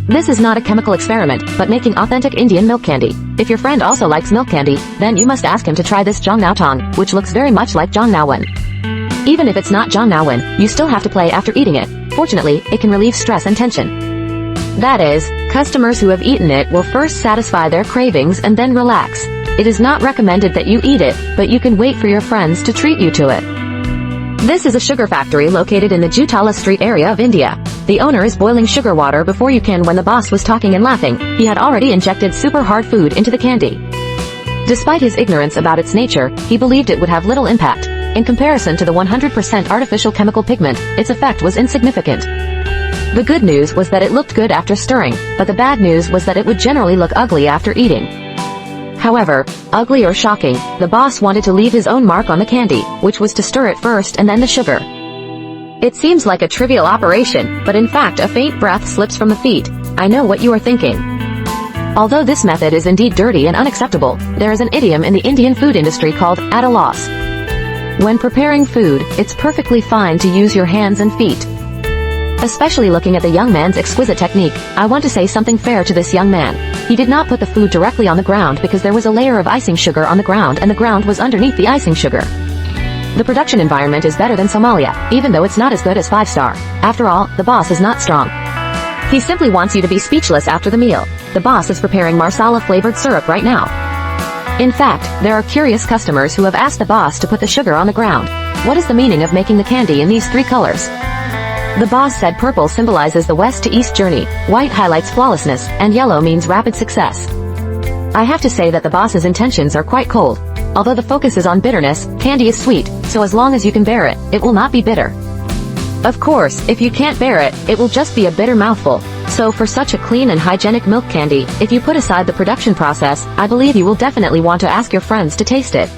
This is not a chemical experiment, but making authentic Indian milk candy. If your friend also likes milk candy, then you must ask him to try this Jongnaotong, which looks very much like Jongnawen. Even if it's not Jongnawen, you still have to play after eating it. Fortunately, it can relieve stress and tension. That is, customers who have eaten it will first satisfy their cravings and then relax. It is not recommended that you eat it, but you can wait for your friends to treat you to it. This is a sugar factory located in the Jutala Street area of India. The owner is boiling sugar water before you can. When the boss was talking and laughing, he had already injected super hard food into the candy. Despite his ignorance about its nature, he believed it would have little impact. In comparison to the 100% artificial chemical pigment, its effect was insignificant. The good news was that it looked good after stirring, but the bad news was that it would generally look ugly after eating. However, ugly or shocking, the boss wanted to leave his own mark on the candy, which was to stir it first and then the sugar. It seems like a trivial operation, but in fact a faint breath slips from the feet. I know what you are thinking. Although this method is indeed dirty and unacceptable, there is an idiom in the Indian food industry called at a loss. When preparing food, it's perfectly fine to use your hands and feet. Especially looking at the young man's exquisite technique, I want to say something fair to this young man. He did not put the food directly on the ground because there was a layer of icing sugar on the ground and the ground was underneath the icing sugar. The production environment is better than Somalia, even though it's not as good as 5-star. After all, the boss is not strong. He simply wants you to be speechless after the meal. The boss is preparing marsala-flavored syrup right now. In fact, there are curious customers who have asked the boss to put the sugar on the ground. What is the meaning of making the candy in these 3 colors? The boss said purple symbolizes the west to east journey, white highlights flawlessness, and yellow means rapid success. I have to say that the boss's intentions are quite cold. Although the focus is on bitterness, candy is sweet, so as long as you can bear it, it will not be bitter. Of course, if you can't bear it, it will just be a bitter mouthful. So for such a clean and hygienic milk candy, if you put aside the production process, I believe you will definitely want to ask your friends to taste it.